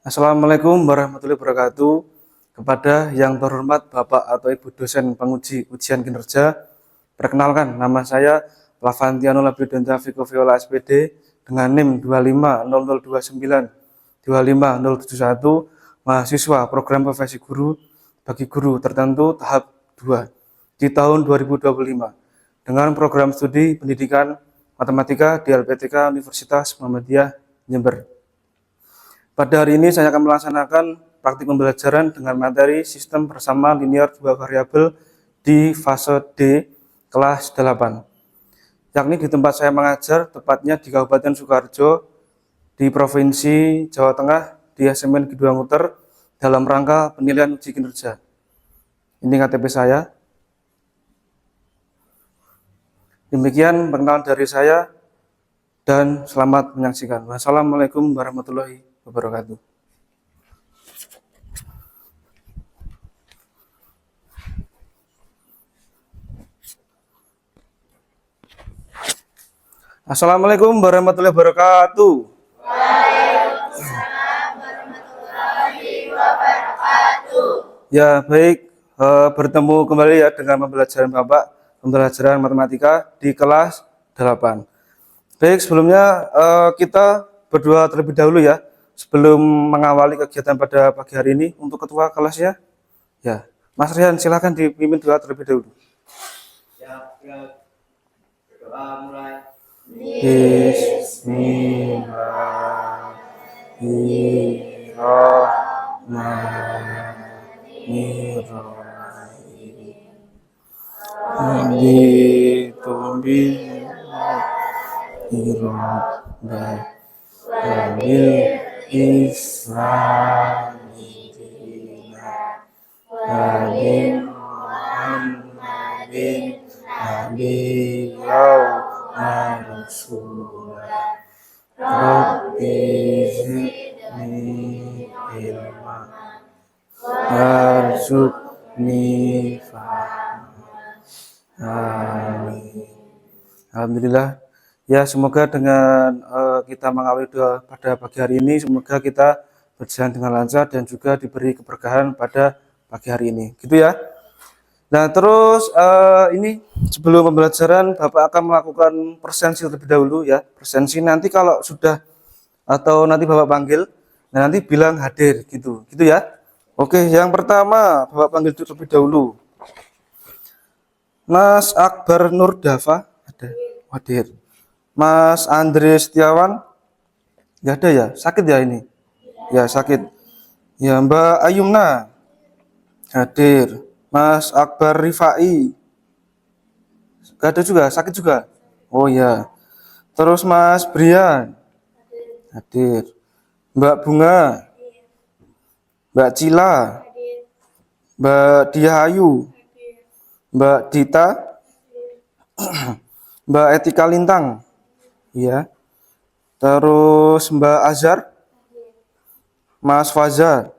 Assalamualaikum warahmatullahi wabarakatuh. Kepada yang terhormat Bapak atau Ibu dosen penguji ujian kinerja, perkenalkan nama saya Lavantiano Labridenta Viko Viola SPD dengan NIM 25002925071, mahasiswa program profesi guru bagi guru tertentu tahap 2 di tahun 2025 dengan program studi pendidikan matematika di LPTK Universitas Muhammadiyah Jember. Pada hari ini saya akan melaksanakan praktik pembelajaran dengan materi sistem bersama linear dua variabel di fase D kelas 8, yakni di tempat saya mengajar, tepatnya di Kabupaten Sukoharjo di Provinsi Jawa Tengah di SMN Kedua Nguter dalam rangka penilaian uji kinerja. Ini KTP saya. Demikian perkenalan dari saya dan selamat menyaksikan. Wassalamualaikum warahmatullahi wabarakatuh. Assalamualaikum warahmatullahi wabarakatuh. Waalaikumsalam warahmatullahi wabarakatuh. Ya, baik, bertemu kembali ya dengan pembelajaran Bapak, pembelajaran matematika di kelas 8. Baik, sebelumnya kita berdoa terlebih dahulu ya, sebelum mengawali kegiatan pada pagi hari ini. Untuk ketua kelasnya, ya, Mas Rian, silakan dipimpin doa terlebih dahulu. Siap, berdoa mulai. Rabbi zidni ilma warzuqni fahma. Amin. Alhamdulillah. Ya, semoga dengan kita mengawali doa pada pagi hari ini, semoga kita berjalan dengan lancar dan juga diberi keberkahan pada pagi hari ini. Gitu ya. Nah, terus ini sebelum pembelajaran Bapak akan melakukan presensi terlebih dahulu ya. Presensi nanti kalau sudah atau nanti Bapak panggil, nah nanti bilang hadir gitu. Gitu ya. Oke, yang pertama Bapak panggil terlebih dahulu. Mas Akbar Nurdafa ada hadir. Mas Andre Setiawan nggak ada ya? Sakit ya ini? Ya, sakit. Ya, Mbak Ayumna hadir. Mas Akbar Rifai nggak ada juga, sakit juga. Oh ya. Terus Mas Brian hadir. Mbak Bunga, Mbak Cila, Mbak Diahayu, Mbak Dita, Mbak Etika Lintang, ya. Terus Mbak Azhar, Mas Fazar,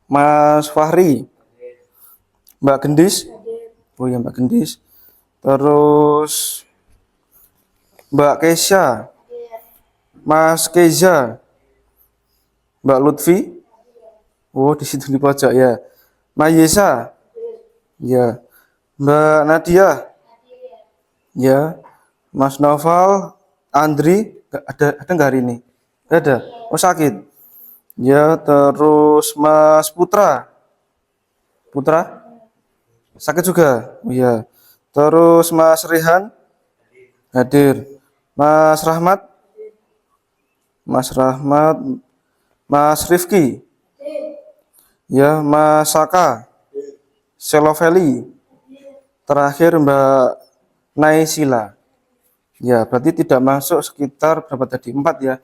Mas Fahri, Mbak Gendis, oh ya Mbak Gendis. Terus Mbak Kesha, Mas Keza, Mbak Lutfi, oh di situ di pojok ya. Mayesa, ya. Mbak Nadia, ya. Mas Noval, Andri, ada nggak hari ini? Nggak ada. Oh sakit. Ya, terus Mas Putra, sakit juga. Oh iya. Terus Mas Rehan hadir. Mas Rahmat, Mas Rifki, ya. Mas Saka, Seloveli, terakhir Mbak Naisila. Ya, berarti tidak masuk sekitar berapa tadi? 4 ya.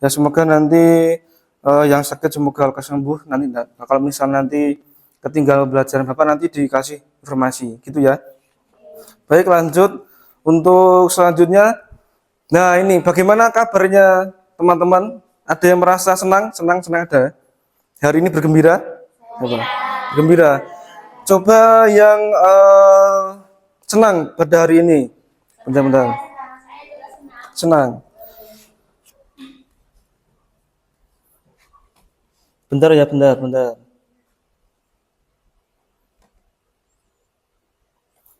Ya, semoga nanti yang sakit semoga lekas sembuh. Nanti kalau misal nanti ketinggalan pembelajaran Bapak nanti dikasih informasi, gitu ya. Baik, lanjut untuk selanjutnya. Nah, ini bagaimana kabarnya teman-teman? Ada yang merasa senang ada? Hari ini bergembira? Bergembira. Coba yang senang pada hari ini. Bentar. Senang. Bentar ya, bentar.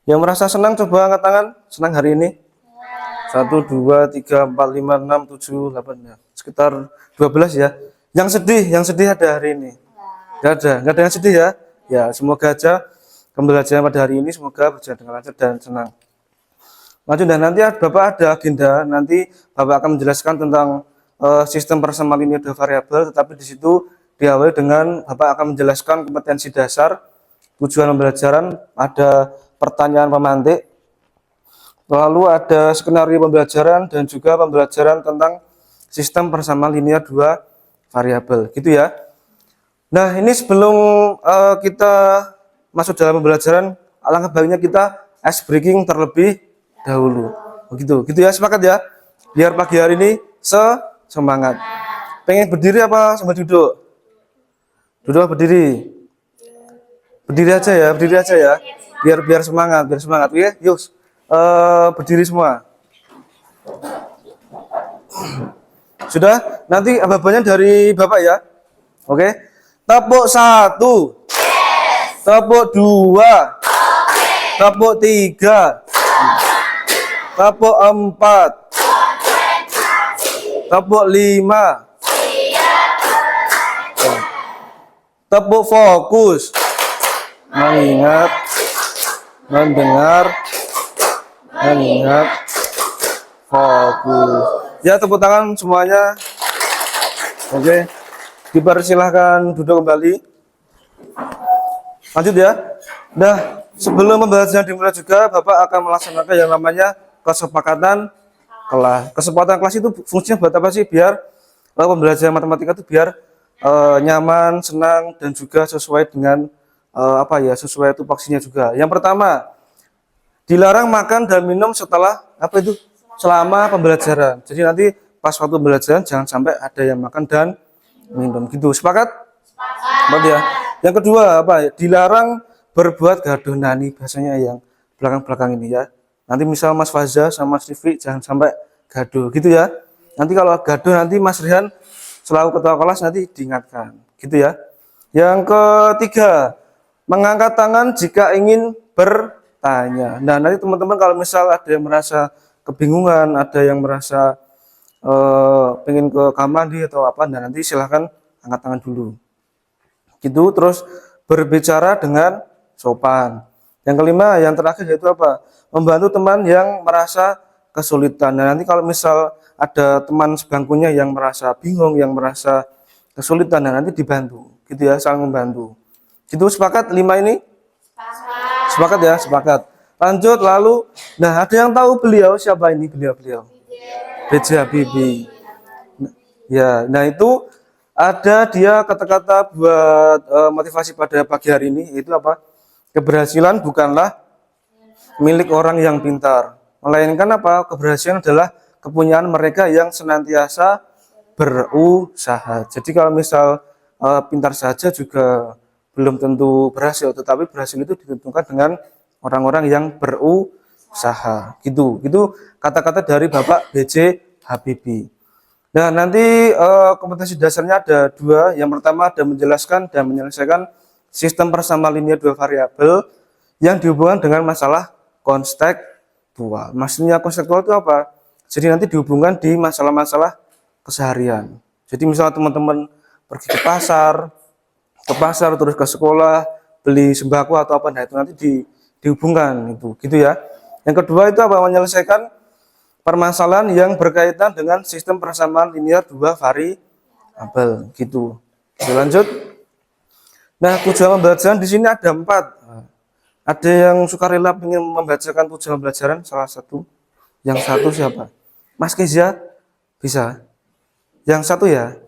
Yang merasa senang coba angkat tangan. Senang hari ini? 1, 2, 3, 4, 5, 6, 7, 8 ya. Sekitar 12 ya. Yang sedih ada hari ini. Nggak ada yang sedih ya. Ya, semoga aja pembelajaran pada hari ini semoga berjalan dengan lancar dan senang. Lanjut, dan nanti Bapak ada agenda. Nanti Bapak akan menjelaskan tentang sistem persamaan linear dua variabel, tetapi di situ diawali dengan Bapak akan menjelaskan kompetensi dasar, tujuan pembelajaran, ada pertanyaan pemantik, lalu ada skenario pembelajaran dan juga pembelajaran tentang sistem persamaan linear dua variabel, gitu ya. Nah, ini sebelum kita masuk dalam pembelajaran, alangkah baiknya kita ice breaking terlebih dahulu. Begitu, gitu ya, sepakat ya? Biar pagi hari ini semangat. Pengen berdiri apa sambil duduk? Duduk apa berdiri? Berdiri aja ya. Biar semangat, Oke, yuk. Berdiri semua. Sudah? Nanti abah-abahnya dari Bapak ya. Oke. Tepuk 1. Tepuk 2. Tepuk 3. Tepuk 4. Tepuk 5. Tepuk fokus. Mengingat, mendengar, mengingat, fokus. Ya, tepuk tangan semuanya. Oke. Dipersilahkan duduk kembali. Lanjut ya. Nah, sebelum pembelajaran dimulai juga, Bapak akan melaksanakan yang namanya kesepakatan kelas. Kesepakatan kelas itu fungsinya buat apa sih? Biar pembelajaran matematika itu biar nyaman, senang, dan juga sesuai dengan sesuai tupoksinya juga. Yang pertama, dilarang makan dan minum setelah selama pembelajaran. Jadi nanti pas waktu pembelajaran jangan sampai ada yang makan dan minum. Gitu. Sepakat? Sepakat ya. Yang kedua dilarang berbuat gaduh. Nah, ini biasanya yang belakang-belakang ini ya. Nanti misal Mas Faza sama Mas Rifki jangan sampai gaduh, gitu ya. Nanti kalau gaduh nanti Mas Rihan selaku ketua kelas nanti diingatkan, gitu ya. Yang ketiga, mengangkat tangan jika ingin bertanya. Nah, nanti teman-teman kalau misal ada yang merasa kebingungan, ada yang merasa pengen ke kamar mandi atau apa, nah nanti silahkan angkat tangan dulu. Gitu, terus berbicara dengan sopan. Yang kelima, yang terakhir yaitu membantu teman yang merasa kesulitan. Nah, nanti kalau misal ada teman sebangkunya yang merasa bingung, yang merasa kesulitan, nah nanti dibantu, gitu ya, saling membantu. Gitu, sepakat 5 ini? Sepakat ya, sepakat. Lanjut, lalu, nah ada yang tahu beliau siapa ini beliau? B.J. Habibie. Ya, nah itu ada dia kata-kata buat motivasi pada pagi hari ini, itu keberhasilan bukanlah milik orang yang pintar, melainkan keberhasilan adalah kepunyaan mereka yang senantiasa berusaha. Jadi kalau misal pintar saja juga belum tentu berhasil, tetapi berhasil itu ditentukan dengan orang-orang yang berusaha. Gitu kata-kata dari Bapak B.J. Habibie. Nah, nanti kompetensi dasarnya ada 2. Yang pertama ada menjelaskan dan menyelesaikan sistem persamaan linear dua variabel yang dihubungkan dengan masalah konstekstual. Maksudnya konstekstual itu apa? Jadi nanti dihubungkan di masalah-masalah keseharian. Jadi misalnya teman-teman pergi ke pasar terus ke sekolah, beli sembako atau nah itu nanti dihubungkan itu, gitu ya. Yang kedua itu menyelesaikan permasalahan yang berkaitan dengan sistem persamaan linear dua variabel, gitu. Lanjut. Nah, tujuan pembelajaran di sini ada 4. Ada yang sukarela ingin membacakan tujuan pembelajaran salah satu. Yang satu siapa? Mas Kezia bisa. Yang satu ya.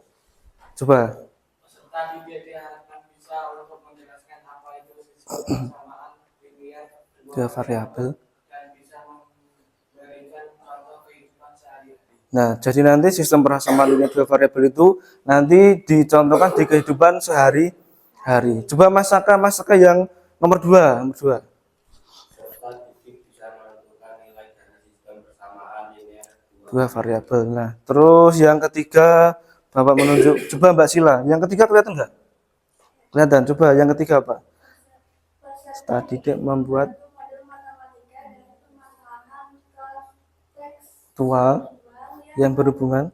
Coba. Peserta didik diharapkan bisa untuk menjelaskan apa itu sistem persamaan linear Dua variabel. dan bisa memberikan contoh kehidupan sehari-hari. Nah, jadi nanti sistem persamaan linear dua variabel itu nanti dicontohkan di kehidupan sehari-hari. Coba Mas Saka yang nomor 2. Peserta didik bisa menentukan nilai dari sistem persamaan linear Dua variabel. Nah, terus yang ketiga Bapak menunjuk. Coba Mbak Sila. Yang ketiga kelihatan nggak? Kelihatan. Coba yang ketiga apa? Tadi dia membuat tekstual yang berhubungan.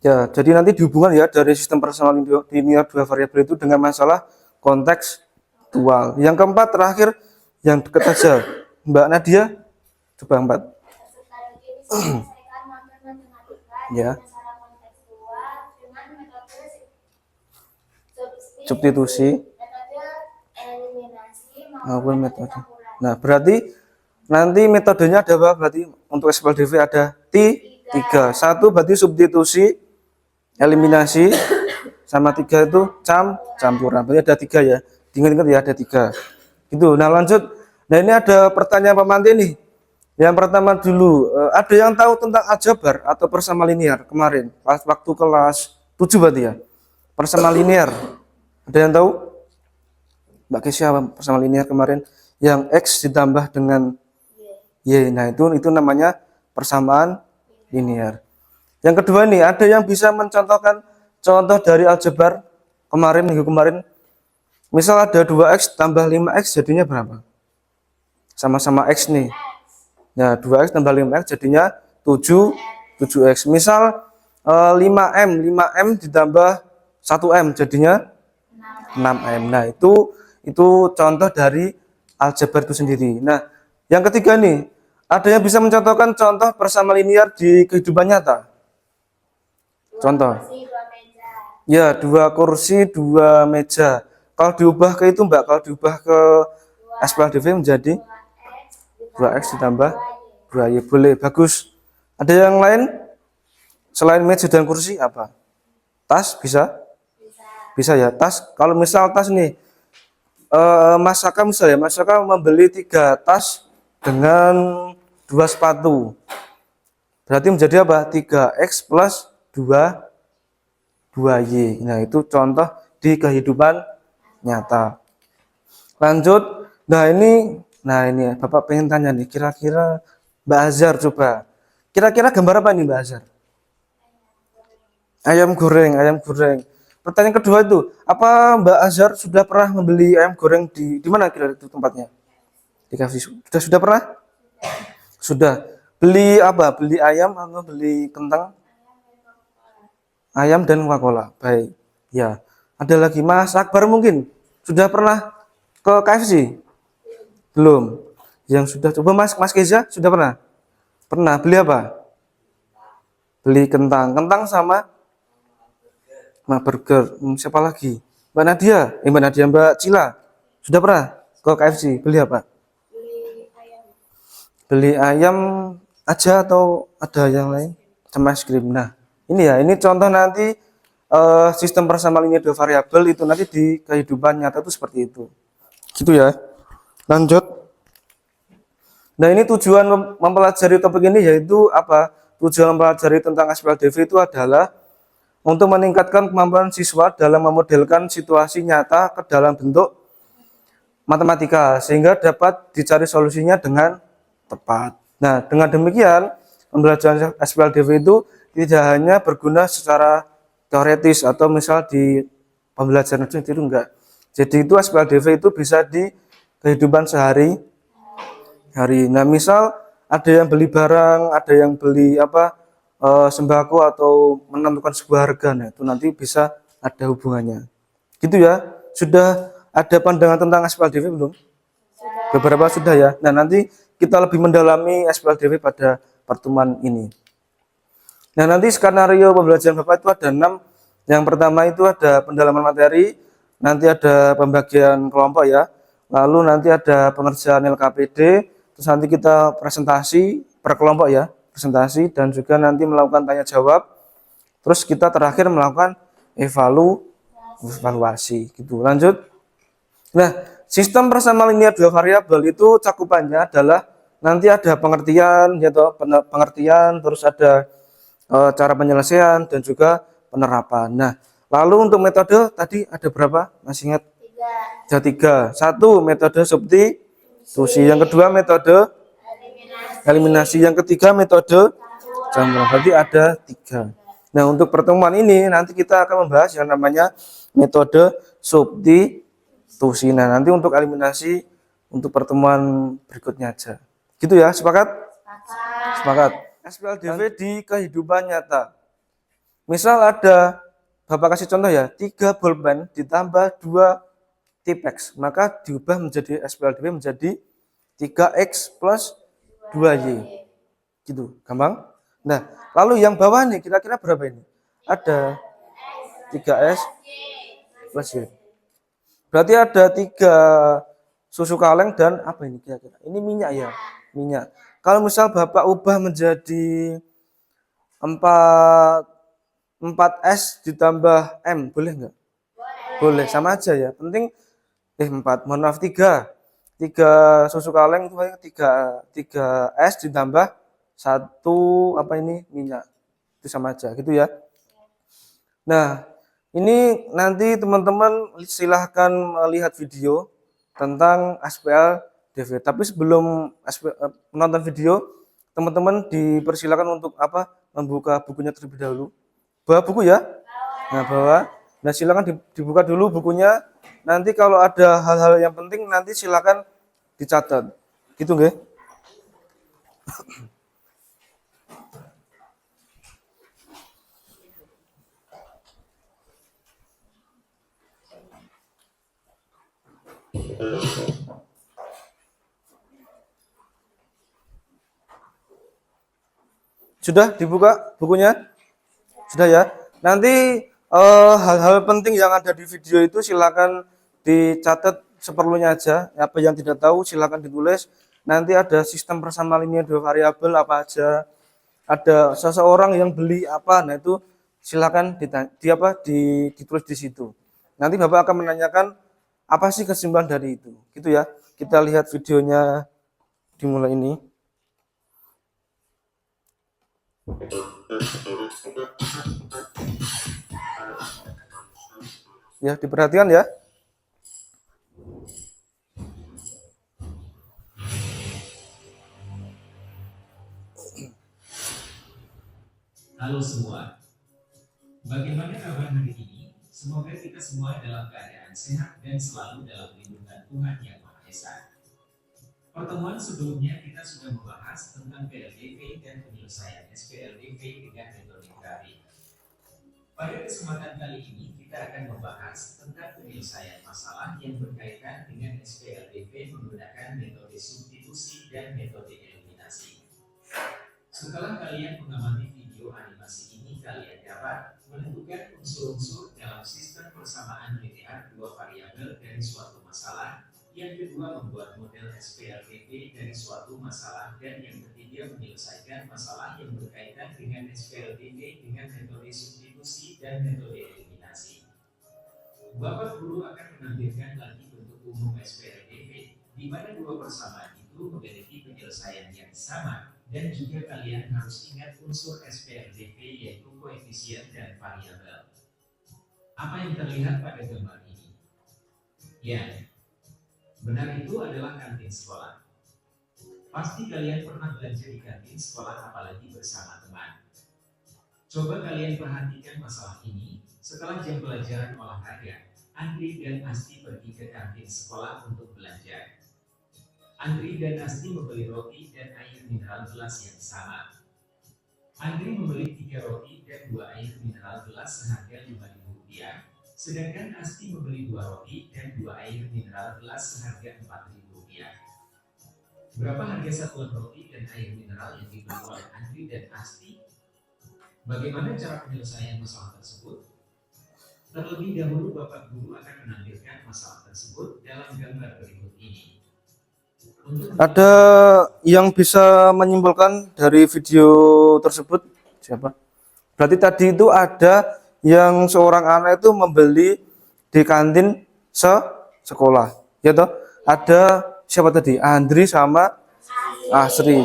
Ya, jadi nanti dihubungan ya dari sistem persamaan linear dua variabel itu dengan masalah kontekstual. Yang keempat terakhir yang dekat saja, Mbak Nadia, coba 4. Ya. Substitusi maupun metode. Nah, berarti nanti metodenya ada apa? Berarti untuk SPLDV ada tiga. Satu berarti substitusi, eliminasi, sama 3 itu campuran. Berarti ada 3 ya. Ingat-ingat ya ada 3. Gitu. Nah, lanjut. Nah, ini ada pertanyaan pemantik nih. Yang pertama dulu, ada yang tahu tentang aljabar atau persamaan linear kemarin? Waktu kelas 7 berarti ya. Persamaan linear. Ada yang tahu? Mbak Kesia persamaan linear kemarin yang X ditambah dengan Y. Nah, itu namanya persamaan linear. Yang kedua nih, ada yang bisa mencontohkan contoh dari aljabar minggu kemarin? Misal ada 2X tambah 5X jadinya berapa? Sama-sama X nih. Nah, 2X tambah 5X jadinya 7X. Misal 5M ditambah 1M jadinya 6M. Nah, itu contoh dari aljabar itu sendiri. Nah, yang ketiga nih, ada yang bisa mencontohkan contoh persamaan linear di kehidupan nyata? Contoh. Ya, 2 kursi, 2 meja. Kalau diubah ke itu, Mbak, kalau diubah ke SPLDV menjadi 2X ditambah 2Y. Boleh, bagus. Ada yang lain? Selain meja dan kursi, apa? Tas bisa? Bisa ya, tas. Kalau misal tas nih, Mas Saka misalnya, Mas Saka membeli 3 tas dengan 2 sepatu. Berarti menjadi apa? 3X plus 2Y. Nah, itu contoh di kehidupan nyata. Lanjut. Nah, ini Bapak pengen tanya nih, kira-kira Mbak Azhar coba. Kira-kira gambar apa nih Mbak Azhar? Ayam goreng. Pertanyaan kedua itu, apa Mbak Azhar sudah pernah membeli ayam goreng di mana kira itu tempatnya? Di KFC. Sudah pernah? Sudah. Beli apa? Beli ayam atau beli kentang? Ayam dan Coca-Cola. Baik. Ya. Ada lagi Mas Akbar mungkin sudah pernah ke KFC? Belum. Yang sudah coba Mas Keza sudah pernah? Pernah. Beli apa? Beli kentang. Kentang sama burger. Siapa lagi? Mbak Nadia, Mbak Cila sudah pernah ke KFC? Beli apa? Beli ayam aja atau ada yang lain? Sama es krim. Nah, ini contoh nanti sistem persamaan linear dua variabel itu nanti di kehidupan nyata itu seperti itu. Gitu ya. Lanjut. Nah, ini tujuan mempelajari topik ini yaitu apa? Tujuan mempelajari tentang SPLDV itu adalah untuk meningkatkan kemampuan siswa dalam memodelkan situasi nyata ke dalam bentuk matematika sehingga dapat dicari solusinya dengan tepat. Nah, dengan demikian pembelajaran SPLDV itu tidak hanya berguna secara teoretis atau misal di pembelajaran itu enggak. Jadi itu SPLDV itu bisa di kehidupan sehari-hari. Nah, misal ada yang beli barang, ada yang beli sembako atau menentukan sebuah harga, nah itu nanti bisa ada hubungannya. Gitu ya. Sudah ada pandangan tentang SPLDV belum? Beberapa sudah ya. Nah, nanti kita lebih mendalami SPLDV pada pertemuan ini. Nah, nanti skenario pembelajaran Bapak itu ada 6. Yang pertama itu ada pendalaman materi, nanti ada pembagian kelompok ya. Lalu nanti ada pengerjaan LKPD, terus nanti kita presentasi per kelompok ya. Presentasi dan juga nanti melakukan tanya jawab. Terus kita terakhir melakukan evaluasi gitu. Lanjut. Nah, sistem persamaan linear dua variabel itu cakupannya adalah nanti ada pengertian terus ada cara penyelesaian dan juga penerapan. Nah, lalu untuk metode tadi ada berapa? Masih ingat? 3. Ada 3. 1 metode substitusi, yang kedua metode eliminasi, yang ketiga metode campuran. Berarti ada 3. Nah, untuk pertemuan ini nanti kita akan membahas yang namanya metode substitusi. Nah, nanti untuk eliminasi untuk pertemuan berikutnya aja. Gitu ya, sepakat? Sepakat. SPLDV di kehidupan nyata. Misal ada, Bapak kasih contoh ya, 3 bolpen ditambah 2 Tipex, maka diubah menjadi SPLDV menjadi 3X plus 2Y. Gitu, gampang? Nah, lalu yang bawah nih kira-kira berapa ini? Ada 3S plus Y. Berarti ada 3 susu kaleng dan apa ini kira-kira? Ini minyak ya, minyak. Kalau misal Bapak ubah menjadi 4S ditambah M, boleh nggak? Boleh, sama aja ya. Penting 4, mohon maaf 3 susu kaleng itu 3 es ditambah 1 apa ini minyak, itu sama aja gitu ya. Nah, ini nanti teman-teman silahkan melihat video tentang SPLDV. Tapi sebelum menonton video, teman-teman dipersilakan untuk membuka bukunya terlebih dahulu. Bawa buku ya. Nah, bawa. Nah, silakan dibuka dulu bukunya. Nanti kalau ada hal-hal yang penting nanti silakan dicatat. Gitu nggih? Sudah dibuka bukunya? Sudah ya. Nanti hal-hal penting yang ada di video itu silakan dicatat seperlunya aja. Apa yang tidak tahu silakan ditulis. Nanti ada sistem persamaan linear 2 variabel apa aja. Ada seseorang yang beli apa, nah itu silakan ditulis di situ. Nanti Bapak akan menanyakan apa sih kesimpulan dari itu. Gitu ya. Kita lihat videonya dimulai ini. Ya, diperhatikan ya. Halo semua, bagaimana kabar hari ini? Semoga kita semua dalam keadaan sehat dan selalu dalam lindungan Tuhan Yang Maha Esa. Pertemuan sebelumnya kita sudah membahas tentang PLDV dan penyelesaian SPLDV dengan metode grafik. Pada kesempatan kali ini kita akan membahas tentang penyelesaian masalah yang berkaitan dengan SPLDV menggunakan metode substitusi dan metode eliminasi. Setelah kalian mengamati video animasi ini, kalian dapat menentukan unsur-unsur dalam sistem persamaan linear 2 variabel dari suatu masalah. Yang kedua, membuat model SPLDV dari suatu masalah. Dan yang ketiga, menyelesaikan masalah yang berkaitan dengan SPLDV dengan metode substitusi dan metode eliminasi. Bapak Guru akan menampilkan lagi bentuk umum SPLDV, di mana 2 persamaan itu memiliki penyelesaian yang sama. Dan juga kalian harus ingat unsur SPLDV yaitu koefisien dan variabel. Apa yang terlihat pada gambar ini? Ya, benar, itu adalah kantin sekolah. Pasti kalian pernah belanja di kantin sekolah, apalagi bersama teman. Coba kalian perhatikan masalah ini. Setelah jam pelajaran olahraga, Andri dan Asti pergi ke kantin sekolah untuk belanja. Andri dan Asti membeli roti dan air mineral gelas yang sama. Andri membeli 3 roti dan 2 air mineral gelas seharga Rp5.000, sedangkan Asti membeli 2 roti dan 2 air mineral gelas seharga Rp4.000. Berapa harga satuan roti dan air mineral yang dibeli oleh Andri dan Asti? Bagaimana cara penyelesaian masalah tersebut? Terlebih dahulu Bapak Guru akan menampilkan masalah tersebut dalam gambar berikut ini. Ada yang bisa menyimpulkan dari video tersebut? Siapa? Berarti tadi itu ada yang seorang anak itu membeli di kantin sekolah, ya toh? Ada siapa tadi? Andri sama Asri.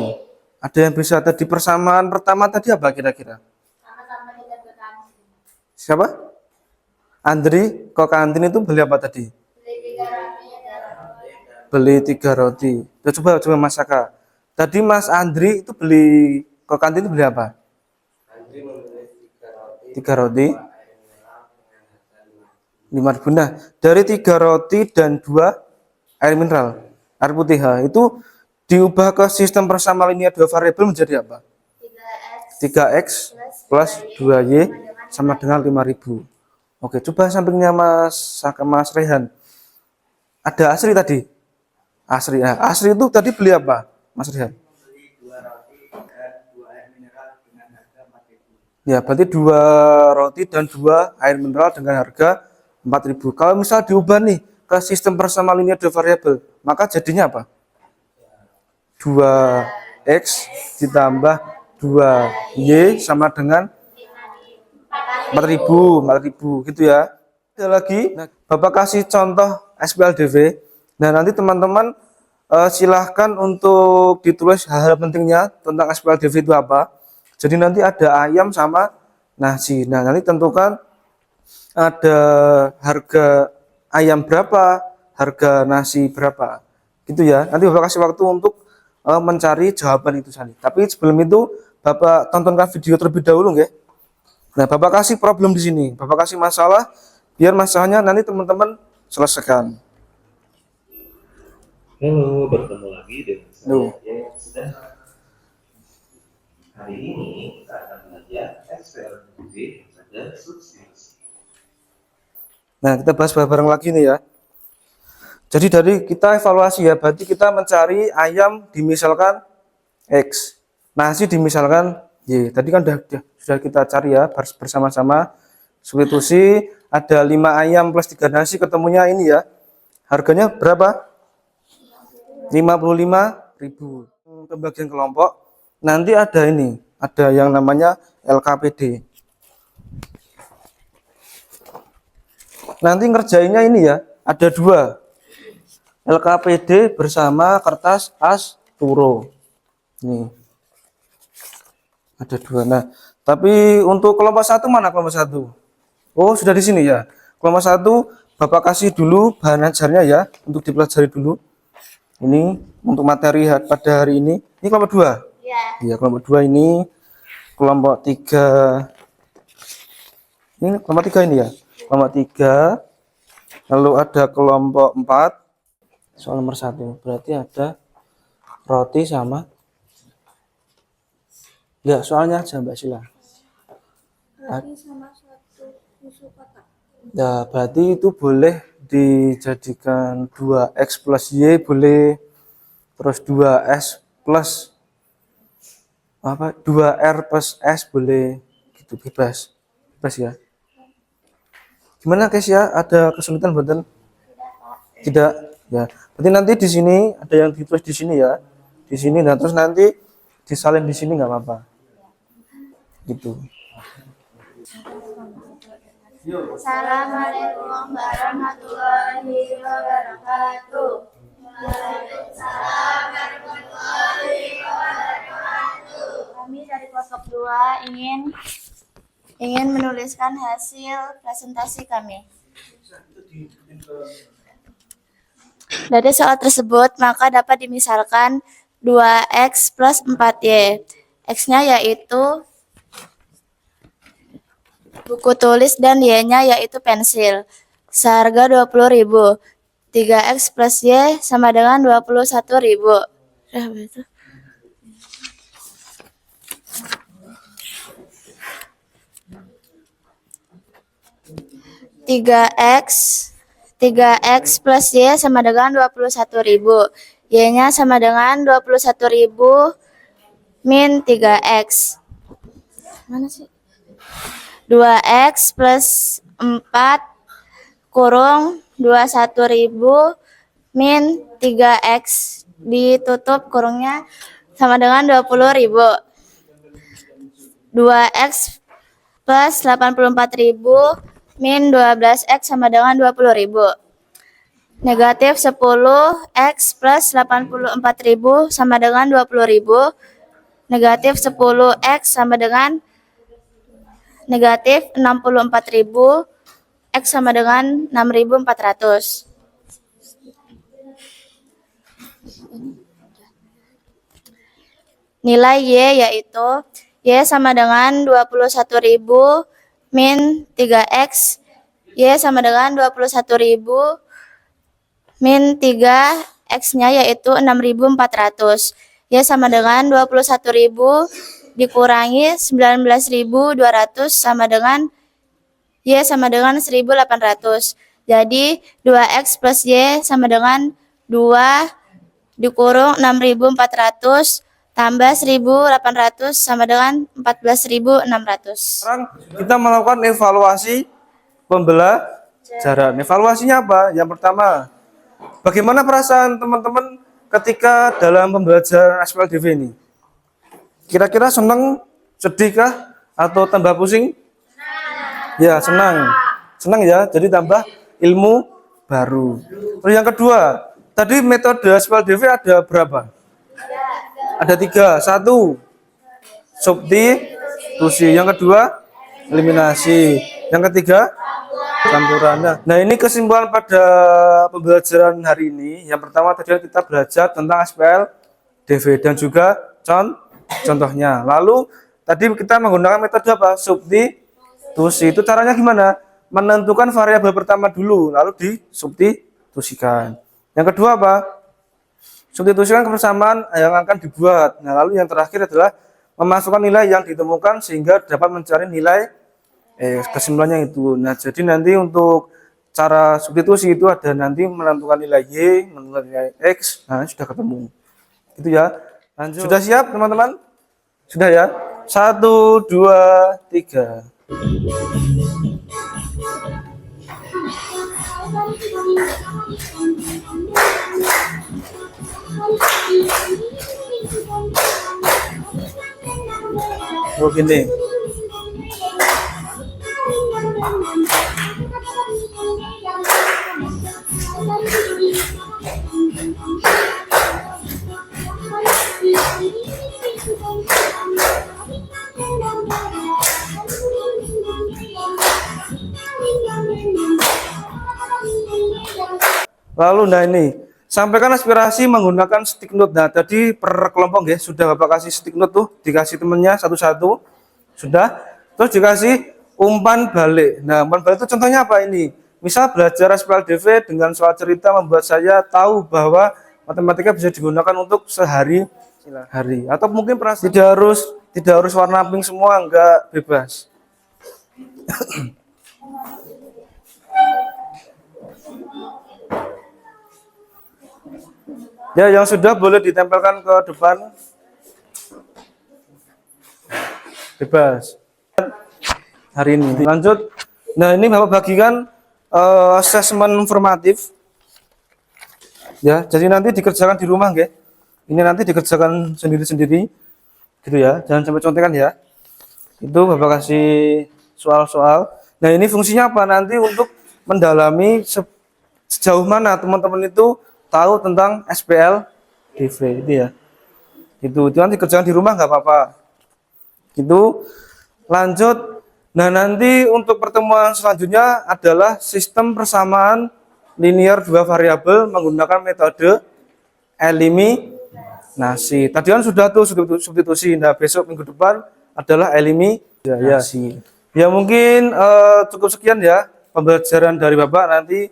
Ada yang bisa tadi persamaan pertama tadi apa kira-kira? Siapa? Andri ke kantin itu beli apa tadi? Beli 3 roti. Coba Mas Saka. Tadi Mas Andri itu beli ke kantin itu beli apa? 3 roti 5.000. Nah, dari 3 roti dan 2 air mineral, air putih itu diubah ke sistem persama linear 2 variabel menjadi apa? 3x plus 2y sama dengan 5.000. Oke, coba sampingnya Mas Rehan. Ada Asri tadi. Asri. Nah, Asri itu tadi beli apa, Mas Rehan? Ya, berarti 2 roti dan 2 air mineral dengan harga 4.000. Kalau misal diubah nih ke sistem persama linear 2 variabel, maka jadinya apa? 2x ditambah 2y sama dengan 4.000 gitu ya. Ada lagi, Bapak kasih contoh SPLDV. Nah, nanti teman-teman silahkan untuk ditulis hal-hal pentingnya tentang SPLDV itu apa. Jadi nanti ada ayam sama nasi. Nah, nanti tentukan ada harga ayam berapa, harga nasi berapa. Gitu ya. Nanti Bapak kasih waktu untuk mencari jawaban itu tadi. Tapi sebelum itu Bapak tontonkan video terlebih dahulu nggih. Nah, Bapak kasih problem di sini. Bapak kasih masalah biar masalahnya nanti teman-teman selesaikan. Halo, bertemu lagi dengan Duh. saya yang sudah. Hari ini kita akan belajar SPLDV dan substitusi. Nah, kita bahas bareng lagi nih ya. Jadi dari kita evaluasi ya, berarti kita mencari ayam dimisalkan X, nasi dimisalkan Y. Tadi kan sudah kita cari ya bersama-sama. Substitusi ada 5 ayam plus 3 nasi, ketemunya ini ya. Harganya berapa? 55.000. Pembagian kelompok. Nanti ada ini, ada yang namanya LKPD. Nanti ngerjainnya ini ya, ada 2. LKPD bersama kertas as turo. Nih. Ada 2. Nah, tapi untuk kelompok 1 mana kelompok 1? Oh, sudah di sini ya. Kelompok 1 Bapak kasih dulu bahan ajarnya ya, untuk dipelajari dulu. Ini untuk materi pada hari ini. Ini kelompok 2. Iya, kelompok 2 ini. Kelompok 3. Ini kelompok 3 ini ya. Kelompok 3. Lalu ada kelompok 4. Soal nomor 1. Berarti ada roti sama. Ya, soalnya aja Mbak Sila. Roti sama 1 tusuk kotak. Ya, berarti itu boleh dijadikan 2x plus y boleh. Terus 2s plus apa 2r plus s boleh, gitu, bebas ya. Gimana guys ya, ada kesulitan buatan? Tidak ya. Berarti nanti di sini ada yang ditulis di sini ya, di sini, dan terus nanti disalin di sini nggak apa-apa gitu. Assalamualaikum warahmatullahi wabarakatuh. Kami dari kelompok 2 ingin menuliskan hasil presentasi kami. Dari soal tersebut, maka dapat dimisalkan 2x plus 4y. X-nya yaitu buku tulis dan Y-nya yaitu pensil. Seharga 20.000. 3x plus Y sama dengan 21.000. 3x plus Y sama dengan 21.000. Y-nya sama dengan 21.000 min 3x. Mana sih? 2x plus 4 kurung 21.000 min 3x ditutup kurungnya sama dengan 20.000. 2x plus 84.000 min 12x sama dengan 20.000. Negatif 10x plus 84.000 sama dengan 20.000. Negatif 10x sama dengan negatif 64.000. X sama dengan 6.400. Nilai Y yaitu Y sama dengan 21.000 min 3x Y sama dengan 21.000 min 3 X-nya yaitu 6.400. Y sama dengan 21.000 dikurangi 19.200 sama dengan Y sama dengan 1.800. Jadi 2X plus Y sama dengan 2 dikurung 6.400 tambah 1.800 sama dengan 14.600. Sekarang kita melakukan evaluasi pembelajaran. Evaluasinya apa? Yang pertama, bagaimana perasaan teman-teman ketika dalam pembelajaran SPLDV ini? Kira-kira senang, sedih kah, atau tambah pusing? Ya, senang. Senang ya, jadi tambah ilmu baru. Terus yang kedua, tadi metode SPLDV ada berapa? Ada 3. 1, substitusi. Yang kedua, eliminasi. Yang ketiga, campuran. Nah, ini kesimpulan pada pembelajaran hari ini. Yang pertama tadi kita belajar tentang SPLDV dan juga contohnya. Lalu tadi kita menggunakan metode apa? Substitusi. Itu caranya gimana? Menentukan variabel pertama dulu, lalu disubstitusikan. Yang kedua apa? Substitusikan kebersamaan yang akan dibuat. Nah, lalu yang terakhir adalah memasukkan nilai yang ditemukan sehingga dapat mencari nilai kesimpulannya itu. Nah, jadi nanti untuk cara substitusi itu ada nanti menentukan nilai Y, menentukan nilai X. Nah, sudah ketemu. Itu ya. Lanjut. Sudah siap, teman-teman? Sudah ya? 1, 2, 3. Oh, gini. Lalu nah ini, sampaikan aspirasi menggunakan stick note. Nah, tadi per kelompok ya, sudah Bapak kasih stick note tuh, dikasih temennya satu-satu. Sudah. Terus dikasih umpan balik. Nah, umpan balik itu contohnya apa ini? Misal belajar SPLDV dengan soal cerita membuat saya tahu bahwa matematika bisa digunakan untuk sehari-hari. Atau mungkin tidak harus warna pink semua, enggak, bebas. Ya, yang sudah boleh ditempelkan ke depan. Bebas. Hari ini. Lanjut. Nah, ini Bapak bagikan asesmen formatif. Ya, jadi nanti dikerjakan di rumah, nggih. Ini nanti dikerjakan sendiri-sendiri. Gitu ya. Jangan sampai contekan ya. Itu Bapak kasih soal-soal. Nah, ini fungsinya apa? Nanti untuk mendalami sejauh mana teman-teman itu tahu tentang SPLDV itu ya. Itu nanti kerjaan di rumah nggak apa-apa. Gitu. Lanjut. Nah, nanti untuk pertemuan selanjutnya adalah sistem persamaan linear dua variabel menggunakan metode eliminasi. Tadi kan sudah tuh substitusi. Nah, besok minggu depan adalah eliminasi. Ya mungkin cukup sekian ya pembelajaran dari Bapak. Nanti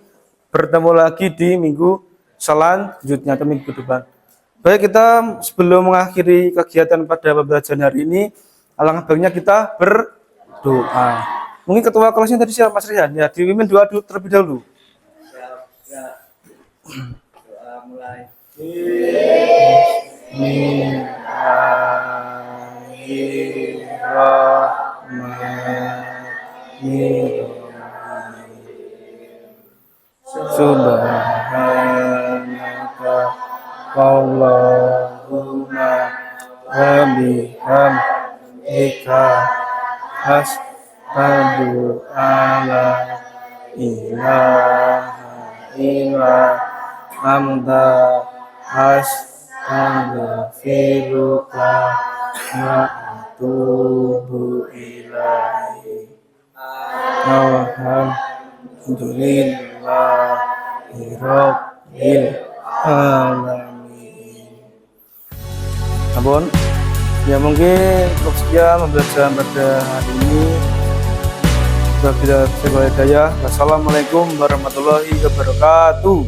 bertemu lagi di minggu selanjutnya atau minggu depan. Baik, kita sebelum mengakhiri kegiatan pada pembelajaran hari ini, alangkah baiknya kita berdoa. Mungkin ketua kelasnya tadi siapa, Mas Rihan? Ya, dipimpin doa dulu terlebih dahulu. Doa mulai. Subhanaka Allahumma wa bihamdika asyhadu alla ilaha illa anta astaghfiruka wa atubu ilaik. Alhamdulillahirabbil alamin. Ampun. Ya mungkin cukup sekian pembelajaran pada hari ini. Wabillahi taufiq wal hidayah. Wassalamualaikum warahmatullahi wabarakatuh.